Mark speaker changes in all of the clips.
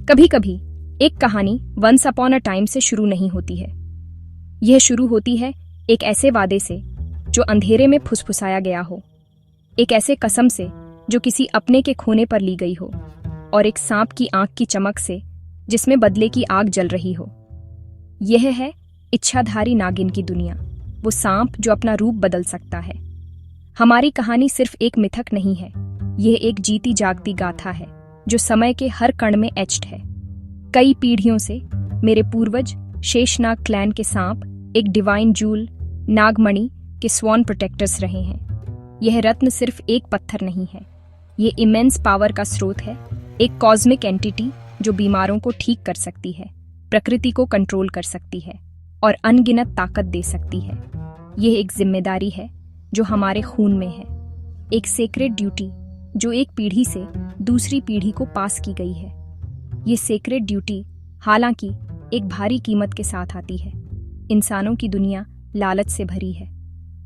Speaker 1: कभी कभी एक कहानी वंस अपॉन अ टाइम से शुरू नहीं होती है। यह शुरू होती है एक ऐसे वादे से जो अंधेरे में फुसफुसाया गया हो, एक ऐसे कसम से जो किसी अपने के खोने पर ली गई हो, और एक सांप की आंख की चमक से जिसमें बदले की आग जल रही हो। यह है इच्छाधारी नागिन की दुनिया, वो सांप जो अपना रूप बदल सकता है। हमारी कहानी सिर्फ एक मिथक नहीं है, यह एक जीती जागती गाथा है जो समय के हर कण में एच्ड है। कई पीढ़ियों से मेरे पूर्वज शेषनाग क्लैन के सांप एक डिवाइन जूल नागमणि के स्वॉन प्रोटेक्टर्स रहे हैं। यह रत्न सिर्फ एक पत्थर नहीं है, यह इमेंस पावर का स्रोत है, एक कॉस्मिक एंटिटी जो बीमारों को ठीक कर सकती है, प्रकृति को कंट्रोल कर सकती है और अनगिनत ताकत दे सकती है। यह एक जिम्मेदारी है जो हमारे खून में है, एक सेक्रेड ड्यूटी जो एक पीढ़ी से दूसरी पीढ़ी को पास की गई है। ये सेक्रेड ड्यूटी हालांकि एक भारी कीमत के साथ आती है। इंसानों की दुनिया लालच से भरी है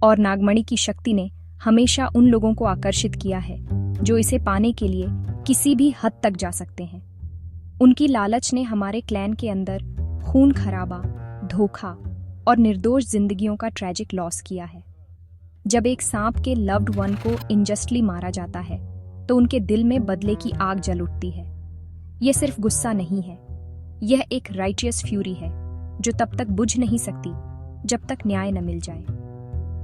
Speaker 1: और नागमणि की शक्ति ने हमेशा उन लोगों को आकर्षित किया है जो इसे पाने के लिए किसी भी हद तक जा सकते हैं। उनकी लालच ने हमारे क्लैन के अंदर खून खराबा, धोखा और निर्दोष जिंदगियों का ट्रैजिक लॉस किया है। जब एक सांप के लव्ड वन को इनजस्टली मारा जाता है तो उनके दिल में बदले की आग जल उठती है। यह सिर्फ गुस्सा नहीं है, यह एक राइटियस फ्यूरी है जो तब तक बुझ नहीं सकती जब तक न्याय न मिल जाए।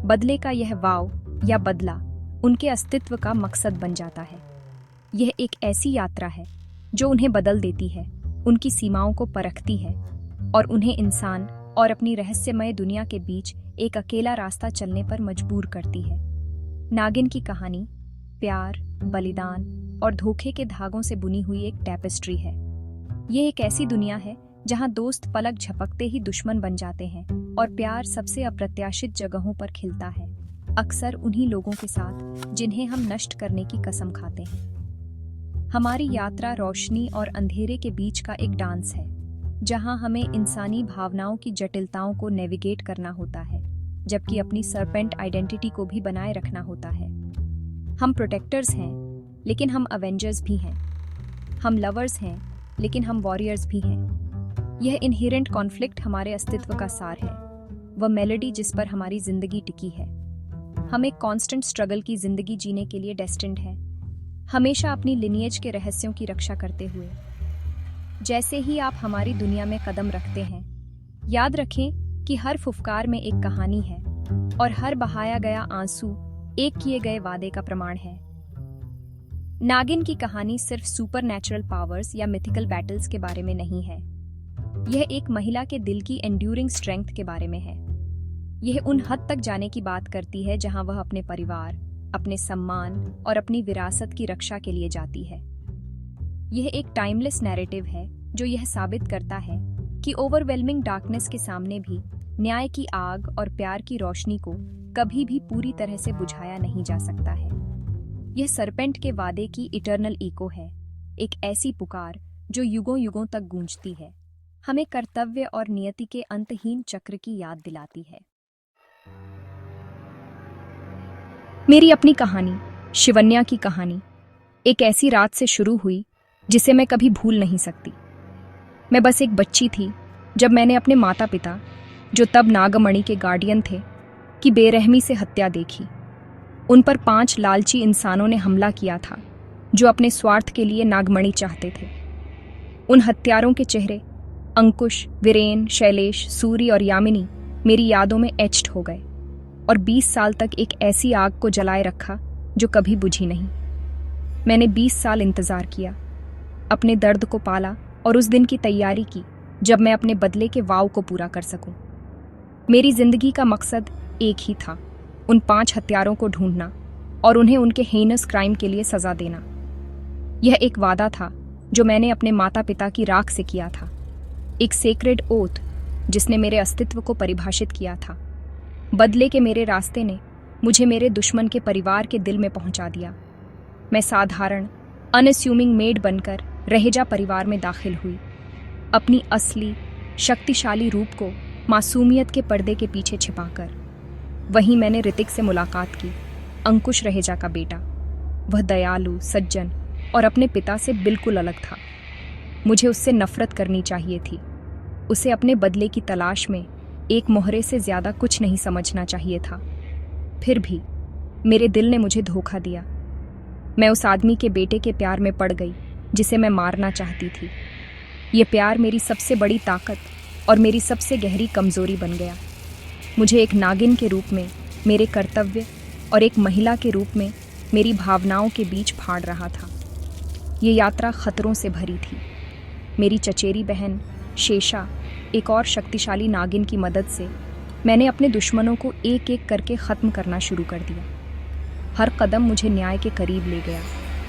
Speaker 1: बदले का यह वाव या बदला उनके अस्तित्व का मकसद बन जाता है। यह एक ऐसी यात्रा है जो उन्हें बदल देती है, उनकी सीमाओं को परखती है और उन्हें इंसान और अपनी रहस्यमय दुनिया के बीच एक अकेला रास्ता चलने पर मजबूर करती है। नागिन की कहानी प्यार, बलिदान और धोखे के धागों से बुनी हुई एक टैपेस्ट्री है। यह एक ऐसी दुनिया है जहां दोस्त पलक झपकते ही दुश्मन बन जाते हैं और प्यार सबसे अप्रत्याशित जगहों पर खिलता है, अक्सर उन्हीं लोगों के साथ जिन्हें हम नष्ट करने की कसम खाते हैं। हमारी यात्रा रोशनी और अंधेरे के बीच का एक डांस है, जहां हमें इंसानी भावनाओं की जटिलताओं को नेविगेट करना होता है, जबकि अपनी सरपेंट आइडेंटिटी को भी बनाए रखना होता है। हम प्रोटेक्टर्स हैं, लेकिन हम अवेंजर्स भी हैं। हम लवर्स हैं, लेकिन हम वॉरियर्स भी हैं। यह इनहेरेंट कॉन्फ्लिक्ट हमारे अस्तित्व का सार है, वह मेलोडी जिस पर हमारी जिंदगी टिकी है। हम एक कांस्टेंट स्ट्रगल की जिंदगी जीने के लिए डेस्टिन्ड हैं, हमेशा अपनी लिनिएज के रहस्यों की रक्षा करते हुए। जैसे ही आप हमारी दुनिया में कदम रखते हैं, याद रखें कि हर फुफकार में एक कहानी है और हर बहाया गया आंसू एक किए गए वादे का प्रमाण है। नागिन की कहानी सिर्फ सुपरनैचुरल पावर्स या मिथिकल बैटल्स के बारे में नहीं है, यह एक महिला के दिल की एंड्यूरिंग स्ट्रेंथ के बारे में है। यह उन हद तक जाने की बात करती है जहां वह अपने परिवार, अपने सम्मान और अपनी विरासत की रक्षा के लिए जाती है। यह एक टाइमलेस नैरेटिव है जो यह साबित करता है कि ओवरवेलमिंग डार्कनेस के सामने भी न्याय की आग और प्यार की रोशनी को कभी भी पूरी तरह से बुझाया नहीं जा सकता है। यह सरपेंट के वादे की इटर्नल इको है, एक ऐसी पुकार जो युगों युगों तक गूंजती है, हमें कर्तव्य और नियति के अंतहीन चक्र की याद दिलाती है। मेरी अपनी कहानी, शिवन्या की कहानी, एक ऐसी रात से शुरू हुई जिसे मैं कभी भूल नहीं सकती। मैं बस एक बच्ची थी जब मैंने अपने माता पिता, जो तब नागमणि के गार्डियन थे, की बेरहमी से हत्या देखी। उन पर 5 लालची इंसानों ने हमला किया था जो अपने स्वार्थ के लिए नागमणि चाहते थे। उन हत्यारों के चेहरे अंकुश, वीरेन, शैलेश, सूरी और यामिनी मेरी यादों में एच्ड हो गए और 20 साल तक एक ऐसी आग को जलाए रखा जो कभी बुझी नहीं। मैंने 20 साल इंतजार किया, अपने दर्द को पाला और उस दिन की तैयारी की जब मैं अपने बदले के वाव को पूरा कर सकूं। मेरी जिंदगी का मकसद एक ही था, उन 5 हत्यारों को ढूंढना और उन्हें उनके हेनस क्राइम के लिए सजा देना। यह एक वादा था जो मैंने अपने माता पिता की राख से किया था, एक सेक्रेड ओथ जिसने मेरे अस्तित्व को परिभाषित किया था। बदले के मेरे रास्ते ने मुझे मेरे दुश्मन के परिवार के दिल में पहुंचा दिया। मैं साधारण अनअस्यूमिंग मेड बनकर रहेजा परिवार में दाखिल हुई, अपनी असली शक्तिशाली रूप को मासूमियत के पर्दे के पीछे छिपाकर। वहीं मैंने ऋतिक से मुलाकात की, अंकुश रहेजा का बेटा। वह दयालु, सज्जन और अपने पिता से बिल्कुल अलग था। मुझे उससे नफरत करनी चाहिए थी। उसे अपने बदले की तलाश में एक मोहरे से ज्यादा कुछ नहीं समझना चाहिए था। फिर भी मेरे दिल ने मुझे धोखा दिया। मैं उस आदमी के बेटे के प्यार में पड़ गई जिसे मैं मारना चाहती थी। ये प्यार मेरी सबसे बड़ी ताकत और मेरी सबसे गहरी कमजोरी बन गया। मुझे एक नागिन के रूप में मेरे कर्तव्य और एक महिला के रूप में मेरी भावनाओं के बीच फाड़ रहा था। ये यात्रा खतरों से भरी थी। मेरी चचेरी बहन शेषा, एक और शक्तिशाली नागिन की मदद से मैंने अपने दुश्मनों को एक एक करके ख़त्म करना शुरू कर दिया। हर कदम मुझे न्याय के करीब ले गया,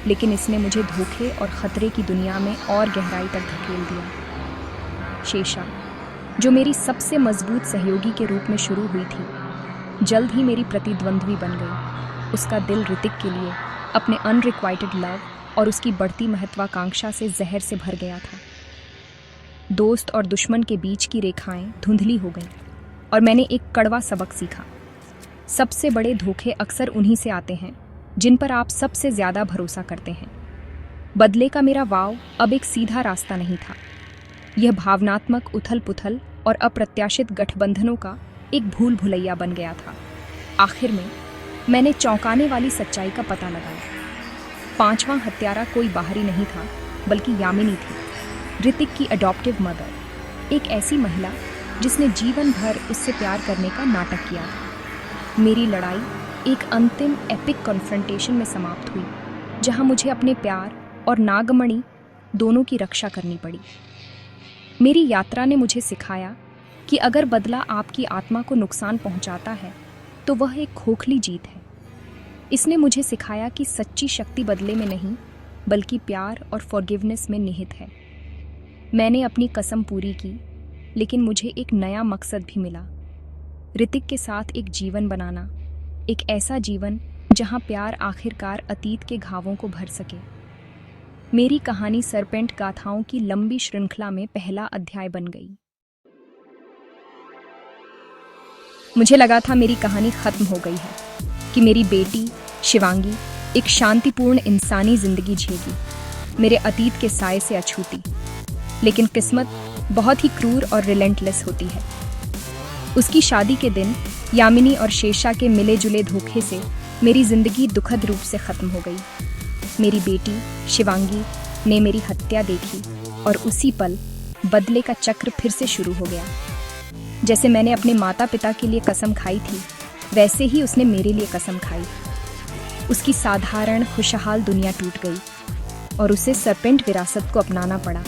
Speaker 1: लेकिन इसने मुझे धोखे और ख़तरे की दुनिया में और गहराई तक धकेल दिया। शेषा, जो मेरी सबसे मजबूत सहयोगी के रूप में शुरू हुई थी, जल्द ही मेरी प्रतिद्वंद्वी बन गई। उसका दिल ऋतिक के लिए अपने अनरिक्वाइटेड लव और उसकी बढ़ती महत्वाकांक्षा से जहर से भर गया था। दोस्त और दुश्मन के बीच की रेखाएं धुंधली हो गईं और मैंने एक कड़वा सबक सीखा। सबसे बड़े धोखे अक्सर उन्हीं से आते हैं जिन पर आप सबसे ज्यादा भरोसा करते हैं। बदले का मेरा वाव अब एक सीधा रास्ता नहीं था। यह भावनात्मक उथल पुथल और अप्रत्याशित गठबंधनों का एक भूल भुलैया बन गया था। आखिर में मैंने चौंकाने वाली सच्चाई का पता लगाया। पांचवां हत्यारा कोई बाहरी नहीं था, बल्कि यामिनी थी, ऋतिक की अडॉप्टिव मदर, एक ऐसी महिला जिसने जीवन भर उससे प्यार करने का नाटक किया था। मेरी लड़ाई एक अंतिम एपिक कॉन्फ्रंटेशन में समाप्त हुई, जहां मुझे अपने प्यार और नागमणि दोनों की रक्षा करनी पड़ी। मेरी यात्रा ने मुझे सिखाया कि अगर बदला आपकी आत्मा को नुकसान पहुंचाता है तो वह एक खोखली जीत है। इसने मुझे सिखाया कि सच्ची शक्ति बदले में नहीं, बल्कि प्यार और फॉरगिवनेस में निहित है। मैंने अपनी कसम पूरी की, लेकिन मुझे एक नया मकसद भी मिला। ऋतिक के साथ एक जीवन बनाना, एक ऐसा जीवन जहां प्यार आखिरकार अतीत के घावों को भर सके। मेरी कहानी सरपेंट गाथाओं की लंबी श्रृंखला में पहला अध्याय बन गई। मुझे लगा था मेरी कहानी खत्म हो गई है, कि मेरी बेटी शिवांगी एक शांतिपूर्ण इंसानी जिंदगी जिएगी, मेरे अतीत के साए से अछूती। लेकिन किस्मत बहुत ही क्रूर और रिलेंटलेस होती है। उसकी शादी के दिन यामिनी और शेषा के मिले जुले धोखे से मेरी जिंदगी दुखद रूप से खत्म हो गई। मेरी बेटी शिवांगी ने मेरी हत्या देखी और उसी पल बदले का चक्र फिर से शुरू हो गया। जैसे मैंने अपने माता पिता के लिए कसम खाई थी, वैसे ही उसने मेरे लिए कसम खाई। उसकी साधारण खुशहाल दुनिया टूट गई और उसे सरपेंट विरासत को अपनाना पड़ा,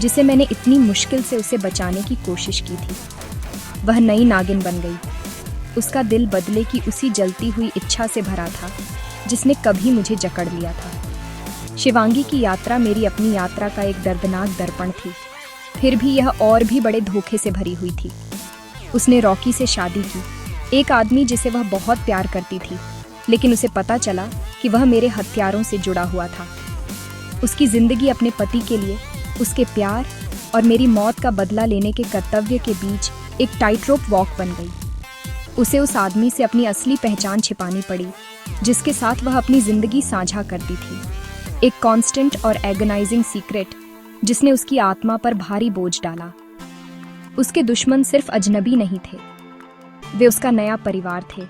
Speaker 1: जिसे मैंने इतनी मुश्किल से उसे बचाने की कोशिश की थी। वह नई नागिन बन गई। उसका दिल बदले की उसी जलती हुई इच्छा से भरा था जिसने कभी मुझे जकड़ लिया था। शिवांगी की यात्रा मेरी अपनी यात्रा का एक दर्दनाक दर्पण थी। फिर भी यह और भी बड़े धोखे से भरी हुई थी। उसने रॉकी से शादी की, एक आदमी जिसे वह बहुत प्यार करती थी, लेकिन उसे पता चला कि वह मेरे हत्यारों से जुड़ा हुआ था। उसकी जिंदगी अपने पति के लिए, उसके प्यार और मेरी मौत का बदला लेने के कर्तव्य के बीच एक टाइट रोप वॉक बन गई। उसे उस आदमी से अपनी असली पहचान छिपानी पड़ी, जिसके साथ वह अपनी जिंदगी साझा करती थी। एक कॉन्स्टेंट और एगनाइजिंग सीक्रेट जिसने उसकी आत्मा पर भारी बोझ डाला। उसके दुश्मन सिर्फ अजनबी नहीं थे, वे उसका नया परिवार थे।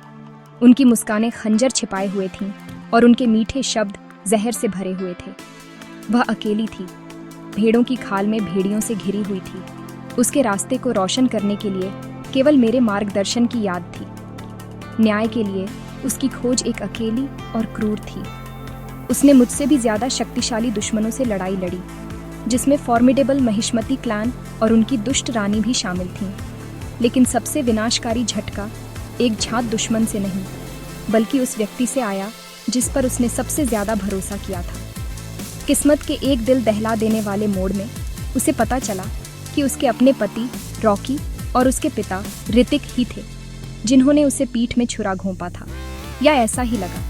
Speaker 1: उनकी मुस्कानें खंजर छिपाए हुए थीं और उनके मीठे शब्द जहर से भरे हुए थे। वह अकेली थी, भेड़ों की खाल में भेड़ियों से घिरी हुई थी। उसके रास्ते को रोशन करने के लिए केवल मेरे मार्गदर्शन की याद थी। न्याय के लिए उसकी खोज एक अकेली और क्रूर थी। उसने मुझसे भी ज्यादा शक्तिशाली दुश्मनों से लड़ाई लड़ी, जिसमें फॉर्मिडेबल महिष्मती क्लैन और उनकी दुष्ट रानी भी शामिल थीं। लेकिन सबसे विनाशकारी झटका एक झात दुश्मन से नहीं, बल्कि उस व्यक्ति से आया जिस पर उसने सबसे ज्यादा भरोसा किया था। किस्मत के एक दिल दहला देने वाले मोड़ में उसे पता चला कि उसके अपने पति रॉकी और उसके पिता ऋतिक ही थे जिन्होंने उसे पीठ में छुरा घोंपा था, या ऐसा ही लगा।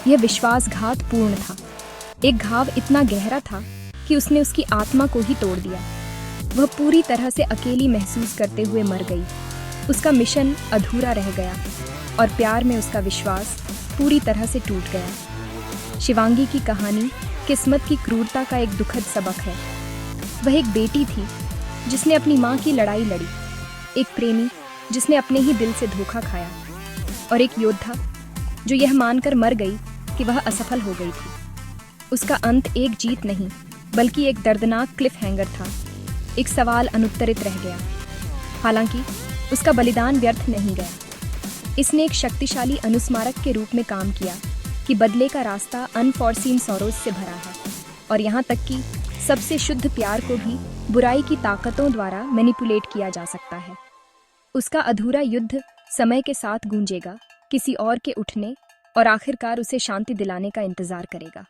Speaker 1: यह विश्वासघात पूर्ण था। एक घाव इतना गहरा था कि उसने उसकी आत्मा को ही तोड़ दिया। वह पूरी तरह से अकेली महसूस करते हुए मर गई। उसका मिशन अधूरा रह गया और प्यार में उसका विश्वास पूरी तरह से टूट गया। शिवांगी की कहानी किस्मत की क्रूरता का एक दुखद सबक है। वह एक बेटी थी जिसने अपनी माँ की लड़ाई लड़ी, एक प्रेमी जिसने अपने ही दिल से धोखा खाया, और एक योद्धा जो यह मानकर मर गई कि वह असफल हो गई थी। उसका अंत एक जीत नहीं बल्कि एक दर्दनाक क्लिफ हैंगर था। एक सवाल अनुत्तरित रह गया। हालांकि उसका बलिदान व्यर्थ नहीं गया। इसने एक शक्तिशाली अनुस्मारक के रूप में काम किया कि बदले का रास्ता अनफॉरसीन सॉरोज से भरा है, और यहाँ तक कि सबसे शुद्ध प्यार को भी बुराई की ताकतों द्वारा मैनिपुलेट किया जा सकता है। उसका अधूरा युद्ध समय के साथ गूंजेगा, किसी और के उठने और आखिरकार उसे शांति दिलाने का इंतजार करेगा।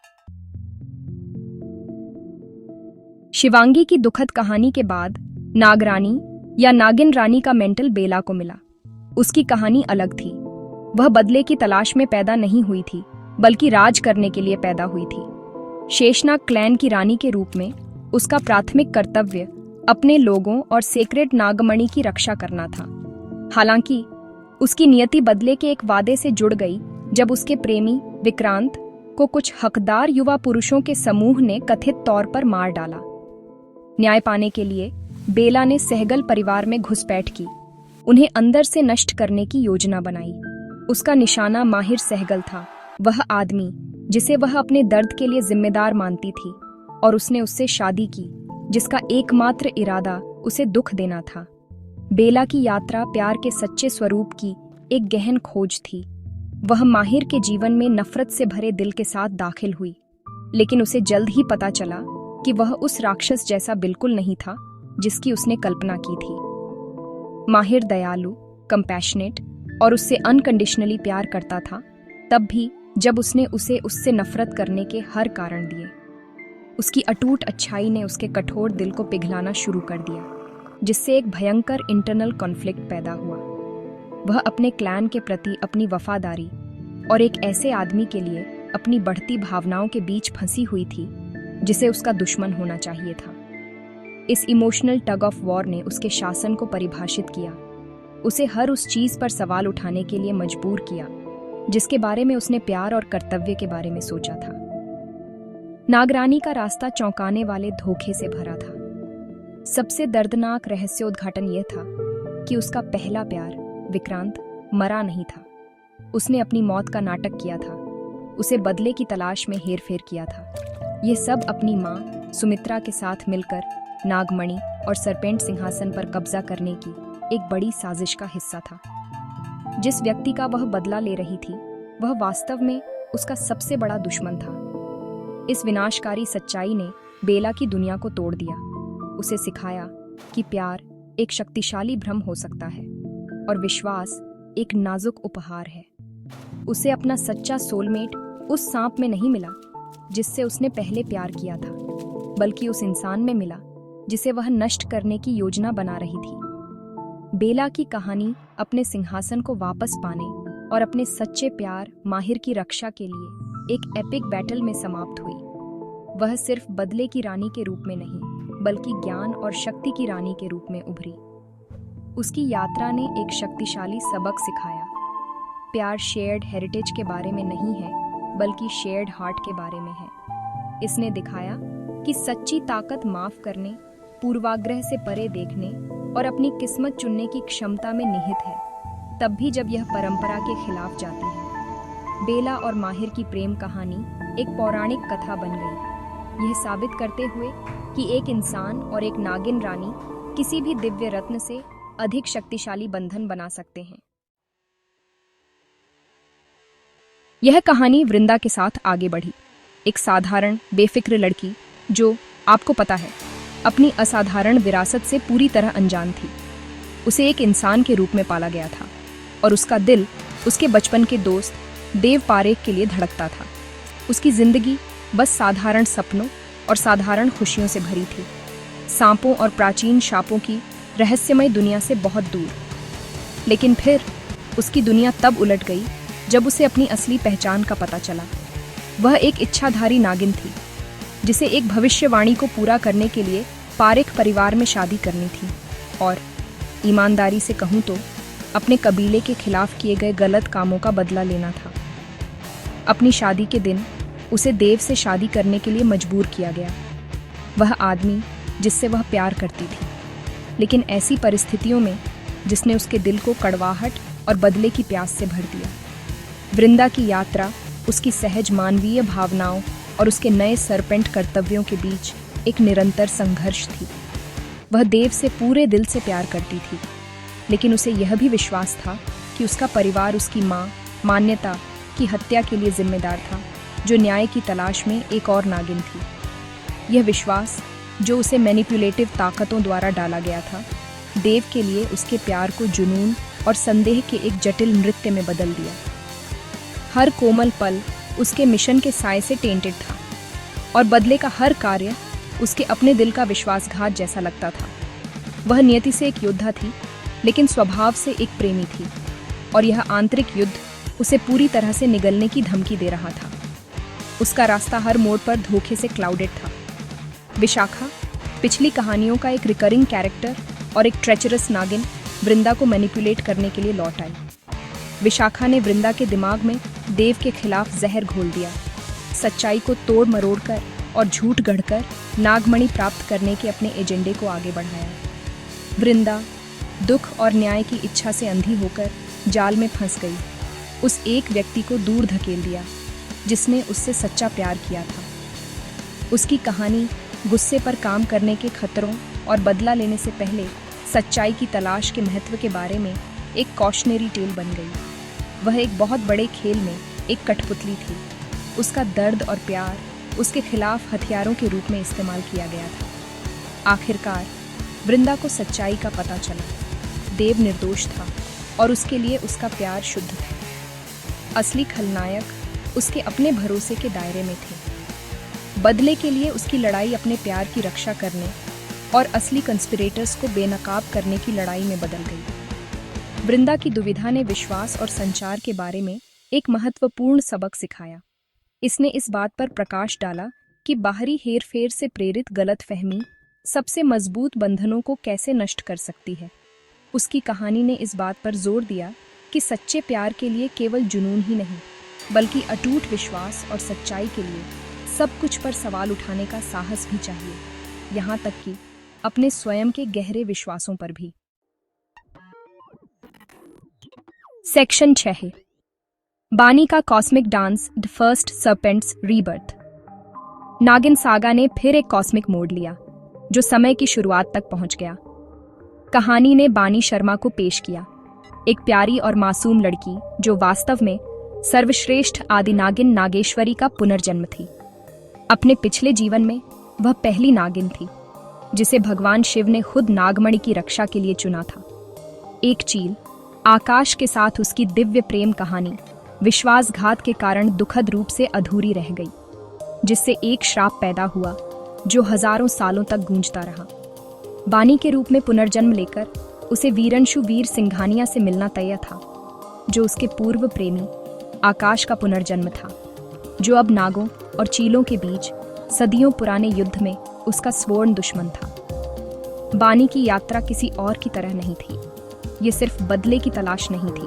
Speaker 1: शिवांगी की दुखद कहानी के बाद नागरानी या नागिन रानी का मेंटल बेला को मिला। उसकी कहानी अलग थी। वह बदले की तलाश में पैदा नहीं हुई थी बल्कि राज करने के लिए पैदा हुई थी। शेषनाग क्लैन की रानी के रूप में उसका प्राथमिक कर्तव्य अपने लोगों और सेक्रेड नागमणि की रक्षा करना था। हालांकि उसकी नियति बदले के एक वादे से जुड़ गई जब उसके प्रेमी विक्रांत को कुछ हकदार युवा पुरुषों के समूह ने कथित तौर पर मार डाला। न्याय पाने के लिए बेला ने सहगल परिवार में घुसपैठ की, उन्हें अंदर से नष्ट करने की योजना बनाई। उसका निशाना माहिर सहगल था, वह आदमी जिसे वह अपने दर्द के लिए जिम्मेदार मानती थी, और उसने उससे शादी की जिसका एकमात्र इरादा उसे दुख देना था। बेला की यात्रा प्यार के सच्चे स्वरूप की एक गहन खोज थी। वह माहिर के जीवन में नफरत से भरे दिल के साथ दाखिल हुई, लेकिन उसे जल्द ही पता चला कि वह उस राक्षस जैसा बिल्कुल नहीं था जिसकी उसने कल्पना की थी। माहिर दयालु, कंपैशनेट और उससे अनकंडीशनली प्यार करता था, तब भी जब उसने उसे उससे नफरत करने के हर कारण दिए। उसकी अटूट अच्छाई ने उसके कठोर दिल को पिघलाना शुरू कर दिया, जिससे एक भयंकर इंटरनल कॉन्फ्लिक्ट पैदा हुआ। वह अपने क्लैन के प्रति अपनी वफादारी और एक ऐसे आदमी के लिए अपनी बढ़ती भावनाओं के बीच फंसी हुई थी जिसे उसका दुश्मन होना चाहिए था। इस इमोशनल टग ऑफ वॉर ने उसके शासन को परिभाषित किया, उसे हर उस चीज पर सवाल उठाने के लिए मजबूर किया जिसके बारे में उसने प्यार और कर्तव्य के बारे में सोचा था। नागरानी का रास्ता चौंकाने वाले धोखे से भरा था। सबसे दर्दनाक रहस्योद्घाटन यह था कि उसका पहला प्यार विक्रांत मरा नहीं था। उसने अपनी मौत का नाटक किया था, उसे बदले की तलाश में हेरफेर किया था। यह सब अपनी माँ सुमित्रा के साथ मिलकर नागमणि और सरपेंट सिंहासन पर कब्जा करने की एक बड़ी साजिश का हिस्सा था। जिस व्यक्ति का वह बदला ले रही थी वह वास्तव में उसका सबसे बड़ा दुश्मन था। इस विनाशकारी सच्चाई ने बेला की दुनिया को तोड़ दिया। उसे सिखाया कि प्यार एक शक्तिशाली भ्रम हो सकता है और विश्वास एक नाजुक उपहार है। उसे अपना सच्चा सोलमेट उस सांप में नहीं मिला जिससे उसने पहले प्यार किया था, बल्कि उस इंसान में मिला जिसे वह नष्ट करने की योजना बना रही थी। बेला की कहानी अपने सिंहासन को वापस पाने और अपने सच्चे प्यार माहिर की रक्षा के लिए एक एपिक बैटल में समाप्त हुई। वह सिर्फ बदले की रानी के रूप में नहीं बल्कि ज्ञान और शक्ति की रानी के रूप में उभरी। उसकी यात्रा ने एक शक्तिशाली सबक सिखाया। प्यार शेयर्ड हेरिटेज के बारे में नहीं है बल्कि शेयर्ड हार्ट के बारे में है। इसने दिखाया कि सच्ची ताकत माफ करने, पूर्वाग्रह से परे देखने और अपनी किस्मत चुनने की क्षमता में निहित है, तब भी जब यह परंपरा के खिलाफ जाती है। बेला और माहिर की प्रेम कहानी एक पौराणिक कथा बन गई, यह साबित करते हुए कि एक इंसान और एक नागिन रानी किसी भी दिव्य रत्न से अधिक शक्तिशाली बंधन बना सकते हैं। यह कहानी वृंदा के साथ आगे बढ़ी। एक साधारण बेफिक्र लड़की जो, आपको पता है, अपनी असाधारण विरासत से पूरी तरह अनजान थी। उसे एक इंसान के रूप में पाला गया था और उसका दिल उसके बचपन के दोस्त देव पारेख के लिए धड़कता था। उसकी जिंदगी बस साधारण सपनों और साधारण खुशियों से भरी थी, सांपों और प्राचीन शापों की रहस्यमय दुनिया से बहुत दूर। लेकिन फिर उसकी दुनिया तब उलट गई जब उसे अपनी असली पहचान का पता चला। वह एक इच्छाधारी नागिन थी जिसे एक भविष्यवाणी को पूरा करने के लिए पारेख परिवार में शादी करनी थी और ईमानदारी से कहूँ तो अपने कबीले के खिलाफ किए गए गलत कामों का बदला लेना था। अपनी शादी के दिन उसे देव से शादी करने के लिए मजबूर किया गया। वह आदमी जिससे वह प्यार करती थी, लेकिन ऐसी परिस्थितियों में जिसने उसके दिल को कड़वाहट और बदले की प्यास से भर दिया। वृंदा की यात्रा उसकी सहज मानवीय भावनाओं और उसके नए सरपेंट कर्तव्यों के बीच एक निरंतर संघर्ष थी। वह देव से पूरे दिल से प्यार करती थी, लेकिन उसे यह भी विश्वास था कि उसका परिवार उसकी माँ मान्यता की हत्या के लिए जिम्मेदार था, जो न्याय की तलाश में एक और नागिन थी। यह विश्वास, जो उसे मैनिपुलेटिव ताकतों द्वारा डाला गया था, देव के लिए उसके प्यार को जुनून और संदेह के एक जटिल नृत्य में बदल दिया। हर कोमल पल उसके मिशन के साए से टेंटेड था, और बदले का हर कार्य उसके अपने दिल का विश्वासघात जैसा लगता था। वह नियति से एक योद्धा थी, लेकिन स्वभाव से एक प्रेमी थी, और यह आंतरिक युद्ध उसे पूरी तरह से निगलने की धमकी दे रहा था। उसका रास्ता हर मोड़ पर धोखे से क्लाउडेड था। विशाखा, पिछली कहानियों का एक रिकरिंग कैरेक्टर और एक ट्रेचरस नागिन, वृंदा को मैनिपुलेट करने के लिए लौट आई। विशाखा ने वृंदा के दिमाग में देव के खिलाफ जहर घोल दिया, सच्चाई को तोड़ मरोड़ कर और झूठ गढ़कर नागमणि प्राप्त करने के अपने एजेंडे को आगे बढ़ाया। वृंदा दुख और न्याय की इच्छा से अंधी होकर जाल में फंस गई, उस एक व्यक्ति को दूर धकेल दिया जिसने उससे सच्चा प्यार किया था। उसकी कहानी गुस्से पर काम करने के खतरों और बदला लेने से पहले सच्चाई की तलाश के महत्व के बारे में एक कॉशनरी टेल बन गई। वह एक बहुत बड़े खेल में एक कठपुतली थी। उसका दर्द और प्यार उसके खिलाफ हथियारों के रूप में इस्तेमाल किया गया था। आखिरकार वृंदा को सच्चाई का पता चला। देव निर्दोष था और उसके लिए उसका प्यार शुद्ध था। असली खलनायक उसके अपने भरोसे के दायरे में थे। बदले के लिए उसकी लड़ाई अपने प्यार की रक्षा करने और असली कंस्पिरेटर्स को बेनकाब करने की लड़ाई में बदल गई। वृंदा की दुविधा ने विश्वास और संचार के बारे में एक महत्वपूर्ण सबक सिखाया। इसने इस बात पर प्रकाश डाला कि बाहरी हेरफेर से प्रेरित गलतफहमी सबसे मजबूत बंधनों को कैसे नष्ट कर सकती है। उसकी कहानी ने इस बात पर जोर दिया कि सच्चे प्यार के लिए केवल जुनून ही नहीं, बल्कि अटूट विश्वास और सच्चाई के लिए सब कुछ पर सवाल उठाने का साहस भी चाहिए, यहाँ तक कि अपने स्वयं के गहरे विश्वासों पर भी। सेक्शन 6, बानी का cosmic dance, the first serpents rebirth. नागिन सागा ने फिर एक कॉस्मिक मोड़ लिया, जो समय की शुरुआत तक पहुंच गया। कहानी ने बानी शर्मा को पेश किया, एक प्यारी और मासूम लड़की जो वास्तव में सर्वश्रेष्ठ आदि नागिन नागेश्वरी का पुनर्जन्म थी। अपने पिछले जीवन में वह पहली नागिन थी जिसे भगवान शिव ने खुद नागमणि की रक्षा के लिए चुना था। एक चील आकाश के साथ उसकी दिव्य प्रेम कहानी विश्वासघात के कारण दुखद रूप से अधूरी रह गई, जिससे एक श्राप पैदा हुआ जो हजारों सालों तक गूंजता रहा। बानी के रूप में पुनर्जन्म लेकर उसे वीरंशु वीर सिंघानिया से मिलना तय था, जो उसके पूर्व प्रेमी आकाश का पुनर्जन्म था, जो अब नागों और चीलों के बीच सदियों पुराने युद्ध में उसका स्वर्ण दुश्मन था। बानी की यात्रा किसी और की तरह नहीं थी। ये सिर्फ बदले की तलाश नहीं थी,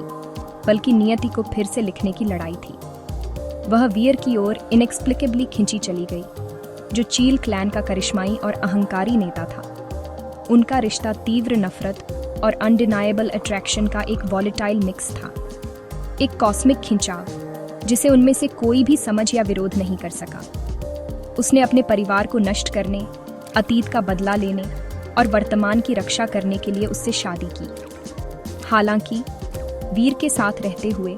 Speaker 1: बल्कि नियति को फिर से लिखने की लड़ाई थी। वह वीर की ओर इनएक्सप्लिकेबली खिंची चली गई, जो चील क्लैन का करिश्माई और अहंकारी नेता था। उनका रिश्ता तीव्र नफरत और अनडिनाएबल अट्रैक्शन का एक वॉलेटाइल मिक्स था, एक कॉस्मिक खिंचाव जिसे उनमें से कोई भी समझ या विरोध नहीं कर सका। उसने अपने परिवार को नष्ट करने, अतीत का बदला लेने और वर्तमान की रक्षा करने के लिए उससे शादी की। हालांकि वीर के साथ रहते हुए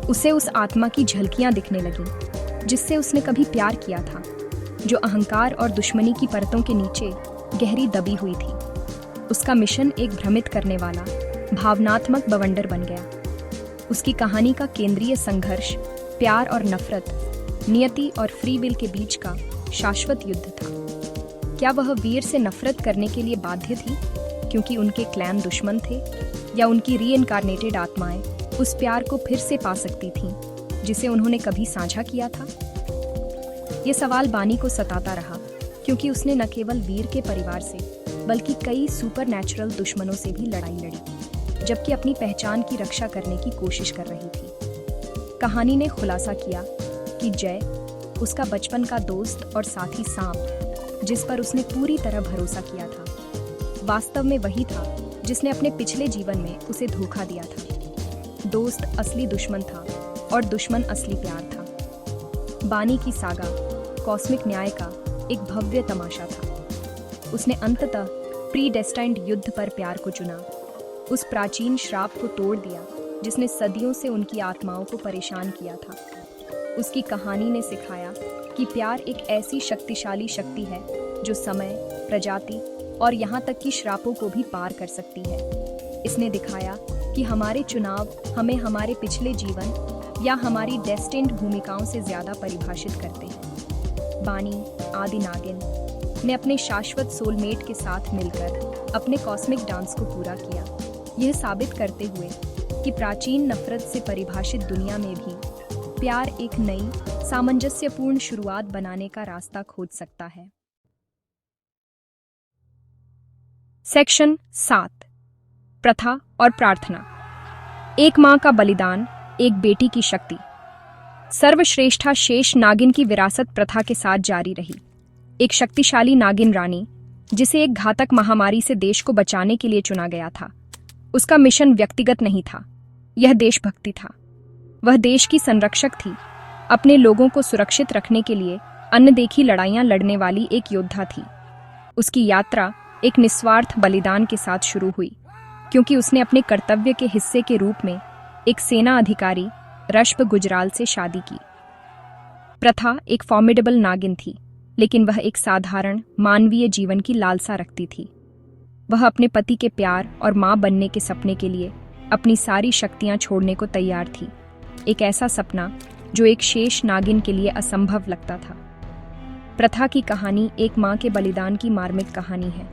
Speaker 1: उसे उस आत्मा की झलकियां दिखने लगीं जिससे उसने कभी प्यार किया था, जो अहंकार और दुश्मनी की परतों के नीचे गहरी दबी हुई थी। उसका मिशन एक भ्रमित करने वाला भावनात्मक बवंडर बन गया। उसकी कहानी का केंद्रीय संघर्ष प्यार और नफरत, नियति और फ्री विल के बीच का शाश्वत युद्ध था। क्या वह वीर से नफरत करने के लिए बाध्य थी क्योंकि उनके क्लैन दुश्मन थे, या उनकी रीइनकार्नेटेड आत्माएं उस प्यार को फिर से पा सकती थीं जिसे उन्होंने कभी साझा किया था? ये सवाल बानी को सताता रहा, क्योंकि उसने न केवल वीर के परिवार से बल्कि कई सुपरनैचुरल दुश्मनों से भी लड़ाई लड़ी, जबकि अपनी पहचान की रक्षा करने की कोशिश कर रही थी। कहानी ने खुलासा किया कि जय, उसका बचपन का दोस्त और साथी सांप, जिस पर उसने पूरी तरह भरोसा किया था, वास्तव में वही था जिसने अपने पिछले जीवन में उसे धोखा दिया था। दोस्त असली दुश्मन था और दुश्मन असली प्यार था। बानी की सागा कॉस्मिक न्याय का एक भव्य तमाशा था। उसने अंततः प्रीडेस्टाइन्ड युद्ध पर प्यार को चुना, उस प्राचीन श्राप को तोड़ दिया जिसने सदियों से उनकी आत्माओं को परेशान किया था। उसकी कहानी ने सिखाया कि प्यार एक ऐसी शक्तिशाली शक्ति है जो समय, प्रजाति और यहाँ तक कि श्रापों को भी पार कर सकती है। इसने दिखाया कि हमारे चुनाव हमें हमारे पिछले जीवन या हमारी डेस्टिन्ड भूमिकाओं से ज़्यादा परिभाषित करते हैं। बानी आदि नागिन ने अपने शाश्वत सोलमेट के साथ मिलकर अपने कॉस्मिक डांस को पूरा किया, यह साबित करते हुए कि प्राचीन नफरत से परिभाषित दुनिया में भी प्यार एक नई सामंजस्यपूर्ण शुरुआत बनाने का रास्ता खोज सकता है। सेक्शन 7 प्रथा और प्रार्थना। एक मां का बलिदान, एक बेटी की शक्ति। सर्वश्रेष्ठा शेष नागिन की विरासत प्रथा के साथ जारी रही। एक शक्तिशाली नागिन रानी जिसे एक घातक महामारी से देश को बचाने के लिए चुना गया था। उसका मिशन व्यक्तिगत नहीं था, यह देशभक्ति था। वह देश की संरक्षक थी, अपने लोगों को सुरक्षित रखने के लिए अनदेखी लड़ाइयां लड़ने वाली एक योद्धा थी। उसकी यात्रा एक निस्वार्थ बलिदान के साथ शुरू हुई, क्योंकि उसने अपने कर्तव्य के हिस्से के रूप में एक सेना अधिकारी रश्प गुजराल से शादी की। प्रथा एक फॉर्मिडेबल नागिन थी, लेकिन वह एक साधारण मानवीय जीवन की लालसा रखती थी। वह अपने पति के प्यार और मां बनने के सपने के लिए अपनी सारी शक्तियां छोड़ने को तैयार थी। एक ऐसा सपना जो एक शेष नागिन के लिए असंभव लगता था। प्रथा की कहानी एक मां के बलिदान की मार्मिक कहानी है।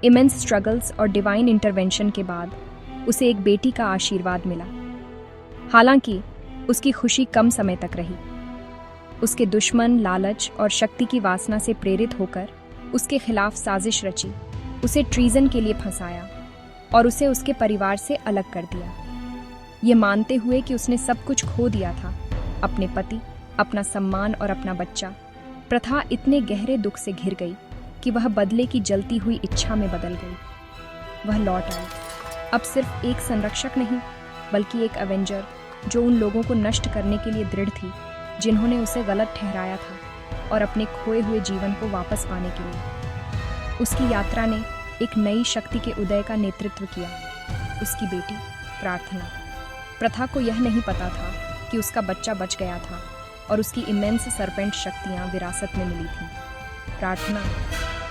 Speaker 1: इमेंस स्ट्रगल्स और डिवाइन इंटरवेंशन के बाद उसे एक बेटी का आशीर्वाद मिला। हालांकि उसकी खुशी कम समय तक रही। उसके दुश्मन लालच और शक्ति की वासना से प्रेरित होकर उसके खिलाफ साजिश रची, उसे ट्रीजन के लिए फंसाया और उसे उसके परिवार से अलग कर दिया। ये मानते हुए कि उसने सब कुछ खो दिया था, अपने पति, अपना सम्मान और अपना बच्चा, प्रथा इतने गहरे दुख से घिर गई कि वह बदले की जलती हुई इच्छा में बदल गई। वह लौट आई, अब सिर्फ एक संरक्षक नहीं बल्कि एक एवेंजर, जो उन लोगों को नष्ट करने के लिए दृढ़ थी जिन्होंने उसे गलत ठहराया था, और अपने खोए हुए जीवन को वापस पाने के लिए। उसकी यात्रा ने एक नई शक्ति के उदय का नेतृत्व किया, उसकी बेटी प्रार्थना। प्रथा को यह नहीं पता था कि उसका बच्चा बच गया था और उसकी इमेंस सरपेंट शक्तियां विरासत में मिली थीं। प्रार्थना,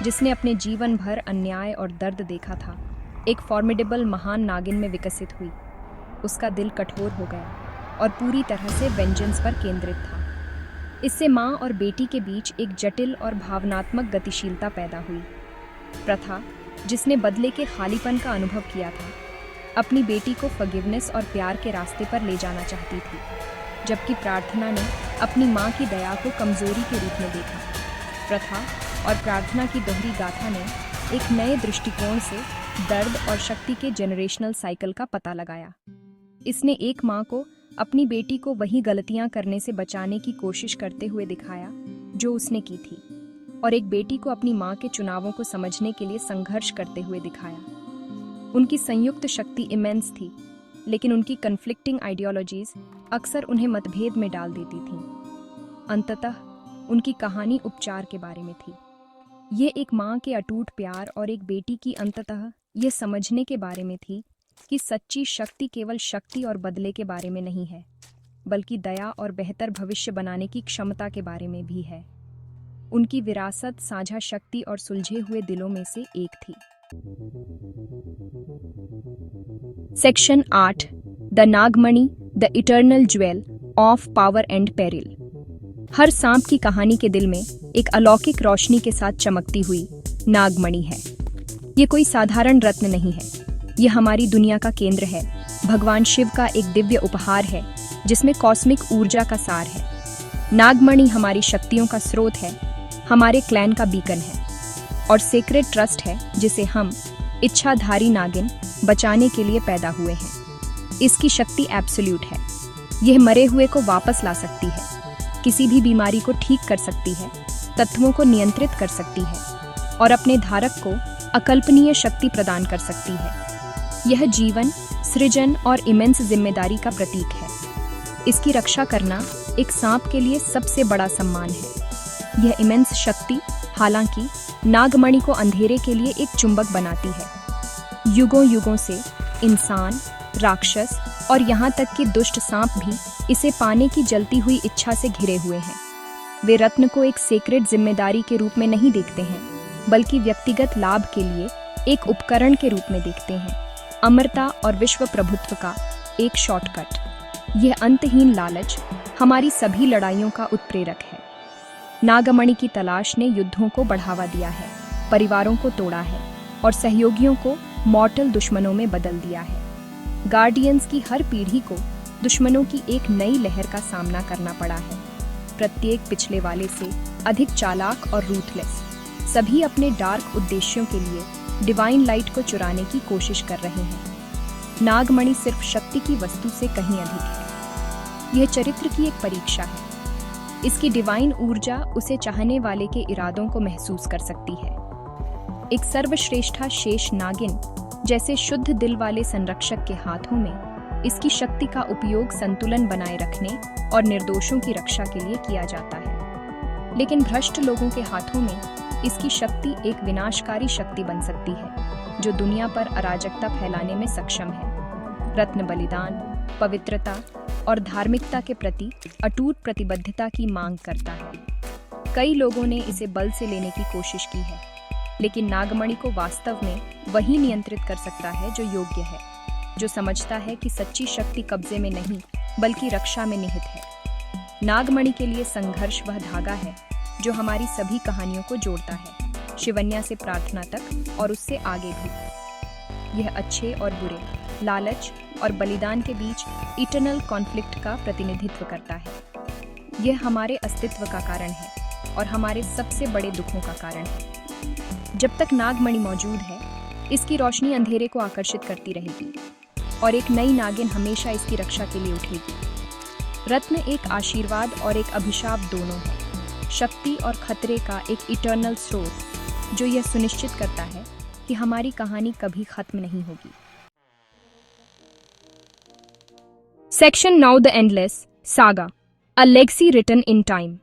Speaker 1: जिसने अपने जीवन भर अन्याय और दर्द देखा था, एक फॉर्मिडेबल महान नागिन में विकसित हुई। उसका दिल कठोर हो गया और पूरी तरह से वेंजेंस पर केंद्रित था। इससे माँ और बेटी के बीच एक जटिल और भावनात्मक गतिशीलता पैदा हुई। प्रथा, जिसने बदले के खालीपन का अनुभव किया था, अपनी बेटी को फॉरगिवनेस और प्यार के रास्ते पर ले जाना चाहती थी, जबकि प्रार्थना ने अपनी माँ की दया को कमजोरी के रूप में देखा। प्रथा और प्रार्थना की दोहरी गाथा ने एक नए दृष्टिकोण से दर्द और शक्ति के जेनरेशनल साइकिल का पता लगाया। इसने एक माँ को अपनी बेटी को वही गलतियां करने से बचाने की कोशिश करते हुए दिखाया जो उसने की थी, और एक बेटी को अपनी माँ के चुनावों को समझने के लिए संघर्ष करते हुए दिखाया। उनकी संयुक्त शक्ति इमेंस थी, लेकिन उनकी कन्फ्लिक्टिंग आइडियोलॉजीज अक्सर उन्हें मतभेद में डाल देती थीं। अंततः उनकी कहानी उपचार के बारे में थी। ये एक माँ के अटूट प्यार और एक बेटी की अंततः ये समझने के बारे में थी कि सच्ची शक्ति केवल शक्ति और बदले के बारे में नहीं है, बल्कि दया और बेहतर भविष्य बनाने की क्षमता के बारे में भी है। उनकी विरासत साझा शक्ति और सुलझे हुए दिलों में से एक थी। Section 8 the Nagmani, the eternal jewel of power and peril. हर सांप की कहानी के दिल में एक अलौकिक रोशनी के साथ चमकती हुई नागमणि है। ये कोई साधारण रत्न नहीं है, ये हमारी दुनिया का केंद्र है, भगवान शिव का एक दिव्य उपहार है जिसमें कॉस्मिक ऊर्जा का सार है। नागमणि हमारी शक्तियों का स्रोत है, हमारे क्लैन का बीकन है और सेक्रेड ट्रस्ट है जिसे हम इच्छाधारी नागिन बचाने के लिए पैदा हुए हैं। इसकी शक्ति एब्सोल्यूट है, यह मरे हुए को वापस ला सकती है, किसी भी बीमारी को ठीक कर सकती है तत्वों को नियंत्रित कर सकती है और अपने धारक को अकल्पनीय शक्ति प्रदान कर सकती है। यह जीवन, सृजन और इमेंस जिम्मेदारी का प्रतीक है। इसकी रक्षा करना एक सांप के लिए सबसे बड़ा सम्मान है। यह इमेंस शक्ति हालांकि नागमणि को अंधेरे के लिए एक चुंबक बनाती है। युगों युगों से इंसान, राक्षस और यहाँ तक कि दुष्ट सांप भी इसे पाने की जलती हुई इच्छा से घिरे हुए हैं। वे रत्न को एक सेक्रेड जिम्मेदारी के रूप में नहीं देखते हैं, बल्कि व्यक्तिगत लाभ के लिए एक उपकरण के रूप में देखते हैं, अमरता और विश्व प्रभुत्व का एक शॉर्टकट। यह अंतहीन लालच हमारी सभी लड़ाइयों का उत्प्रेरक है। नागमणि की तलाश ने युद्धों को बढ़ावा दिया है, परिवारों को तोड़ा है और सहयोगियों को मॉर्टल दुश्मनों में बदल दिया है। गार्डियंस की हर पीढ़ी को दुश्मनों की एक नई लहर का सामना करना पड़ा है, प्रत्येक पिछले वाले से अधिक चालाक और रूथलेस। सभी अपने डार्क उद्देश्यों के लिए डिवाइन लाइट को चुराने की कोशिश कर रहे हैं। नागमणि सिर्फ शक्ति की वस्तु से कहीं अधिक है। यह चरित्र की एक परीक्षा है। इसकी डिवाइन ऊर्जा उसे चाहने वाले के इरादों को महसूस कर सकती है। एक सर्वश्रेष्ठा शेष नागिन जैसे शुद्ध दिल वाले संरक्षक के हाथों में इसकी शक्ति का उपयोग संतुलन बनाए रखने और निर्दोषों की रक्षा के लिए किया जाता है। लेकिन भ्रष्ट लोगों के हाथों में इसकी शक्ति एक विनाशकारी शक्ति बन सकती है, जो दुनिया पर अराजकता फैलाने में सक्षम है। रत्न बलिदान, पवित्रता और धार्मिकता के प्रति अटूट प्रतिबद्धता की मांग करता है। कई लोगों ने इसे बल से लेने की कोशिश की है, लेकिन नागमणि को वास्तव में वही नियंत्रित कर सकता है जो योग्य है, जो समझता है कि सच्ची शक्ति कब्जे में नहीं बल्कि रक्षा में निहित है। नागमणि के लिए संघर्ष वह धागा है जो हमारी सभी कहानियों को जोड़ता है, शिवन्या से प्रार्थना तक और उससे आगे भी। यह अच्छे और बुरे, लालच और बलिदान के बीच इटर्नल कॉन्फ्लिक्ट का प्रतिनिधित्व करता है। यह हमारे अस्तित्व का कारण है और हमारे सबसे बड़े दुखों का कारण है। जब तक नागमणि मौजूद है, इसकी रोशनी अंधेरे को आकर्षित करती रहेगी और एक नई नागिन हमेशा इसकी रक्षा के लिए उठेगी। रत्न एक आशीर्वाद और एक अभिशाप दोनों है, शक्ति और खतरे का एक इटर्नल स्रोत जो यह सुनिश्चित करता है कि हमारी कहानी कभी खत्म नहीं होगी। Section now the endless saga, a legacy written in time.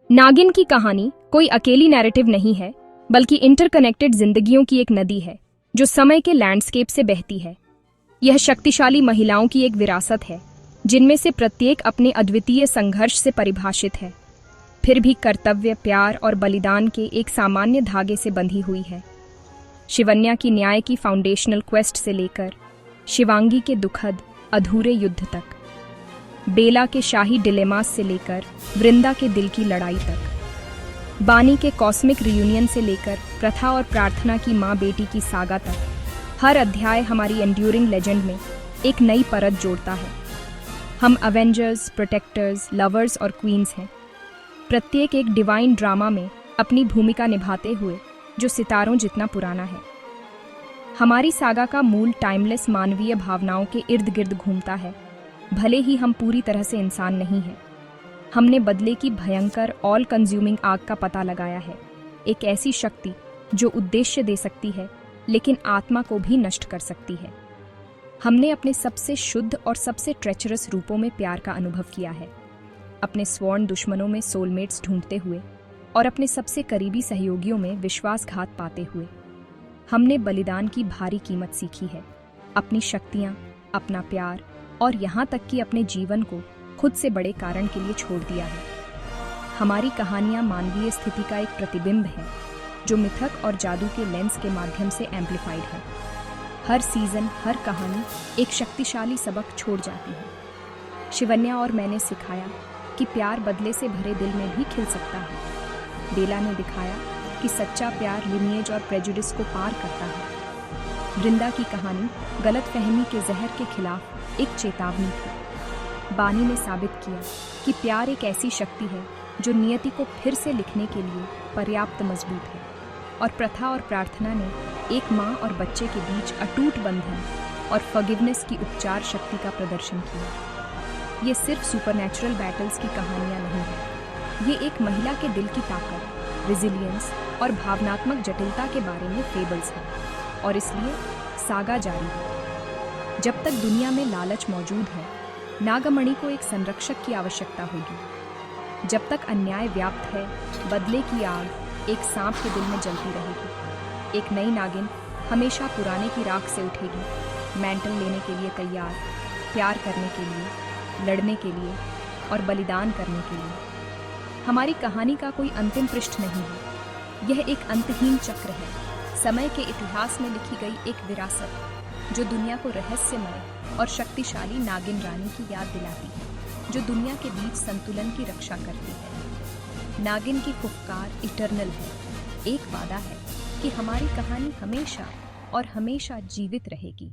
Speaker 1: Naagin की कहानी कोई अकेली नैरेटिव नहीं है, बल्कि इंटरकनेक्टेड जिंदगियों की एक नदी है जो समय के लैंडस्केप से बहती है। यह शक्तिशाली महिलाओं की एक विरासत है, जिनमें से प्रत्येक अपने अद्वितीय संघर्ष से परिभाषित है, फिर भी कर्तव्य, प्यार और बलिदान के एक सामान्य धागे से बंधी हुई है। शिवन्या की न्याय की फाउंडेशनल क्वेस्ट से लेकर शिवांगी के दुखद अधूरे युद्ध तक, बेला के शाही डिलेमास से लेकर वृंदा के दिल की लड़ाई तक, बानी के कॉस्मिक रियूनियन से लेकर प्रथा और प्रार्थना की माँ बेटी की सागा तक, हर अध्याय हमारी एंड्यूरिंग लेजेंड में एक नई परत जोड़ता है। हम अवेंजर्स, प्रोटेक्टर्स, लवर्स और क्वींस हैं, प्रत्येक एक डिवाइन ड्रामा में अपनी भूमिका निभाते हुए जो सितारों जितना पुराना है। हमारी सागा का मूल टाइमलेस मानवीय भावनाओं के इर्द गिर्द घूमता है। भले ही हम पूरी तरह से इंसान नहीं हैं, हमने बदले की भयंकर ऑल कंज्यूमिंग आग का पता लगाया है, एक ऐसी शक्ति जो उद्देश्य दे सकती है लेकिन आत्मा को भी नष्ट कर सकती है। हमने अपने सबसे शुद्ध और सबसे ट्रेचरस रूपों में प्यार का अनुभव किया है, अपने स्वर्ण दुश्मनों में सोलमेट्स ढूंढते हुए और अपने सबसे करीबी सहयोगियों में विश्वासघात पाते हुए। हमने बलिदान की भारी कीमत सीखी है, अपनी शक्तियाँ, अपना प्यार और यहाँ तक कि अपने जीवन को खुद से बड़े कारण के लिए छोड़ दिया है। हमारी कहानियाँ मानवीय स्थिति का एक प्रतिबिंब है जो मिथक और जादू के लेंस के माध्यम से एम्प्लीफाइड है। हर सीजन, हर कहानी एक शक्तिशाली सबक छोड़ जाती है। शिवन्या और मैंने सिखाया कि प्यार बदले से भरे दिल में भी खिल सकता है। बेला ने दिखाया कि सच्चा प्यार लिनिएज और प्रेजुडिस को पार करता है। वृंदा की कहानी गलतफहमी के जहर के खिलाफ एक चेतावनी थी। बानी ने साबित किया कि प्यार एक ऐसी शक्ति है जो नियति को फिर से लिखने के लिए पर्याप्त मजबूत है। और प्रथा और प्रार्थना ने एक माँ और बच्चे के बीच अटूट बंधन और फॉरगिवनेस की उपचार शक्ति का प्रदर्शन किया। ये सिर्फ सुपरनैचुरल बैटल्स की कहानियाँ नहीं हैं, ये एक महिला के दिल की ताकत, रेजिलियंस और भावनात्मक जटिलता के बारे में फेबल्स है, और इसलिए सागा जारी है। जब तक दुनिया में लालच मौजूद है, नागमणि को एक संरक्षक की आवश्यकता होगी। जब तक अन्याय व्याप्त है, बदले की आग एक सांप के दिल में जलती रहेगी। एक नई नागिन हमेशा पुराने की राख से उठेगी, मैंटल लेने के लिए तैयार, प्यार करने के लिए, लड़ने के लिए और बलिदान करने के लिए। हमारी कहानी का कोई अंतिम पृष्ठ नहीं है, यह एक अंतहीन चक्र है, समय के इतिहास में लिखी गई एक विरासत जो दुनिया को रहस्यमय और शक्तिशाली नागिन रानी की याद दिलाती है, जो दुनिया के बीच संतुलन की रक्षा करती है। नागिन की फुफकार इटर्नल है, एक वादा है कि हमारी कहानी हमेशा और हमेशा जीवित रहेगी।